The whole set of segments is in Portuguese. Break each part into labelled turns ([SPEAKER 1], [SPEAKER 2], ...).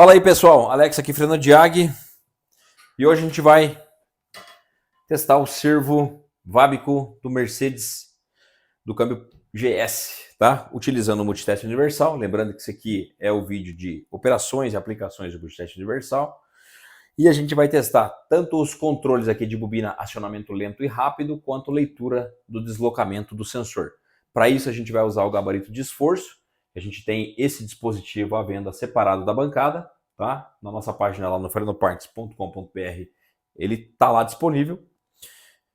[SPEAKER 1] Fala aí, pessoal, Alex aqui, Fernando Diag, e hoje a gente vai testar o servo Vábico do Mercedes do câmbio GS, tá? Utilizando o multiteste universal, lembrando que isso aqui é o vídeo de operações e aplicações do multiteste universal, e a gente vai testar tanto os controles aqui de bobina acionamento lento e rápido, quanto leitura do deslocamento do sensor. Para isso a gente vai usar o gabarito de esforço. A gente tem esse dispositivo à venda separado da bancada, tá? Na nossa página lá no fernandoparts.com.br ele está lá disponível.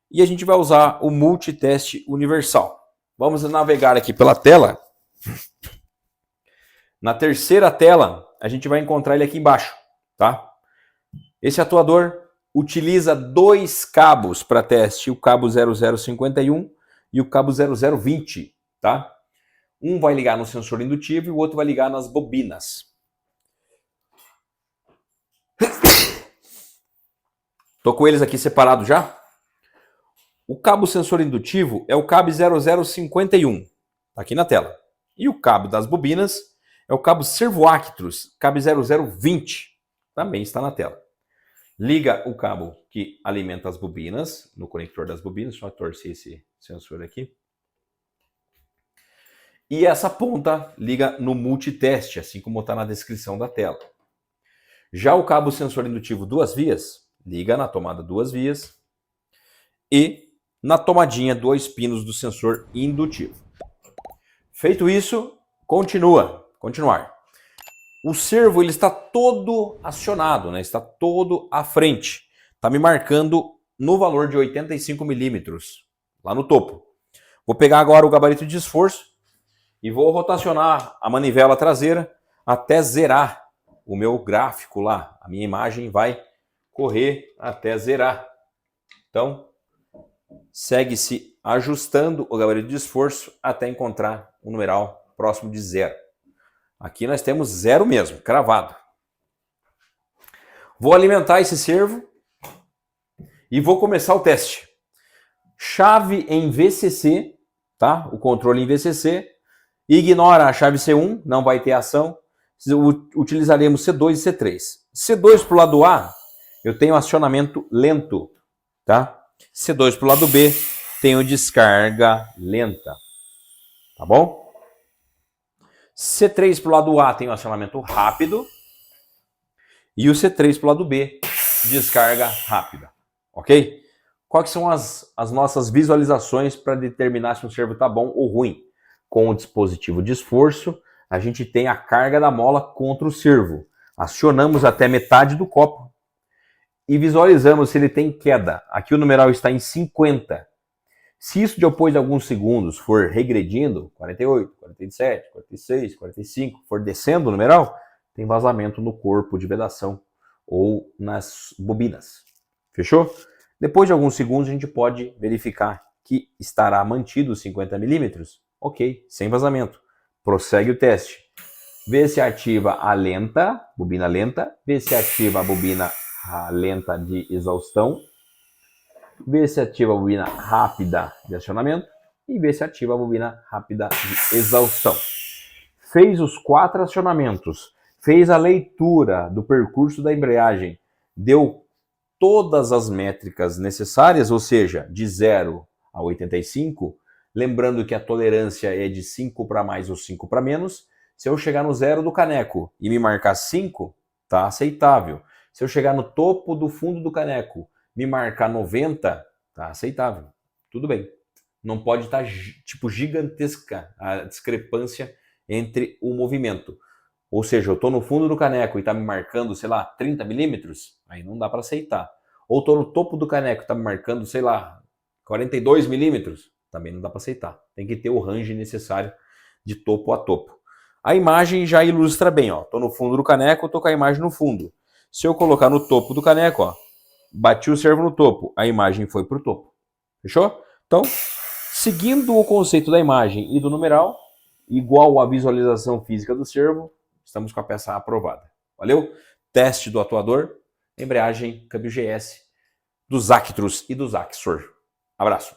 [SPEAKER 1] E a gente vai usar o multiteste universal. Vamos navegar aqui pela tela. Na terceira tela, a gente vai encontrar ele aqui embaixo, tá? Esse atuador utiliza dois cabos para teste, o cabo 0051 e o cabo 0020, tá? Um vai ligar no sensor indutivo e o outro vai ligar nas bobinas. Tô com eles aqui separados já. O cabo sensor indutivo é o cabo 0051, tá aqui na tela. E o cabo das bobinas é o cabo servoactros, cabo 0020, também está na tela. Liga o cabo que alimenta as bobinas, no conector das bobinas, deixa eu torcer esse sensor aqui. E essa ponta liga no multiteste, assim como está na descrição da tela. Já o cabo sensor indutivo duas vias, liga na tomada duas vias e na tomadinha dois pinos do sensor indutivo. Feito isso, continuar. O servo ele está todo acionado, né? Está todo à frente. Está me marcando no valor de 85 milímetros, lá no topo. Vou pegar agora o gabarito de esforço e vou rotacionar a manivela traseira até zerar o meu gráfico lá. A minha imagem vai correr até zerar. Então, segue-se ajustando o gabarito de esforço até encontrar um numeral próximo de zero. Aqui nós temos zero mesmo, cravado. Vou alimentar esse servo e vou começar o teste. Chave em VCC, tá? O controle em VCC. Ignora a chave C1, não vai ter ação. Utilizaremos C2 e C3. C2 para o lado A, eu tenho acionamento lento, tá? C2 para o lado B, tenho descarga lenta, tá bom? C3 para o lado A tem um acionamento rápido e o C3 para o lado B, descarga rápida, ok? Quais são as nossas visualizações para determinar se um servo está bom ou ruim? Com o dispositivo de esforço, a gente tem a carga da mola contra o servo. Acionamos até metade do copo e visualizamos se ele tem queda. Aqui o numeral está em 50. Se isso depois de alguns segundos for regredindo, 48, 47, 46, 45, for descendo o numeral, tem vazamento no corpo de vedação ou nas bobinas. Fechou? Depois de alguns segundos a gente pode verificar que estará mantido os 50 milímetros. Ok, sem vazamento. Prossegue o teste. Vê se ativa a lenta, bobina lenta. Vê se ativa a bobina lenta de exaustão. Vê se ativa a bobina rápida de acionamento. E vê se ativa a bobina rápida de exaustão. Fez os 4 acionamentos. Fez a leitura do percurso da embreagem. Deu todas as métricas necessárias, ou seja, de 0 a 85. Lembrando que a tolerância é de 5 para mais ou 5 para menos. Se eu chegar no zero do caneco e me marcar 5, tá aceitável. Se eu chegar no topo do fundo do caneco, me marcar 90, tá aceitável. Tudo bem. Não pode estar tipo gigantesca a discrepância entre o movimento. Ou seja, eu estou no fundo do caneco e está me marcando, sei lá, 30 milímetros, aí não dá para aceitar. Ou estou no topo do caneco e está me marcando, sei lá, 42 milímetros, também não dá para aceitar. Tem que ter o range necessário de topo a topo. A imagem já ilustra bem, ó. Tô no fundo do caneco, tô com a imagem no fundo. Se eu colocar no topo do caneco, ó, bati o servo no topo, a imagem foi pro topo. Fechou? Então, seguindo o conceito da imagem e do numeral, igual à visualização física do servo, estamos com a peça aprovada. Valeu? Teste do atuador, embreagem câmbio GS, dos Actros e dos Axor. Abraço.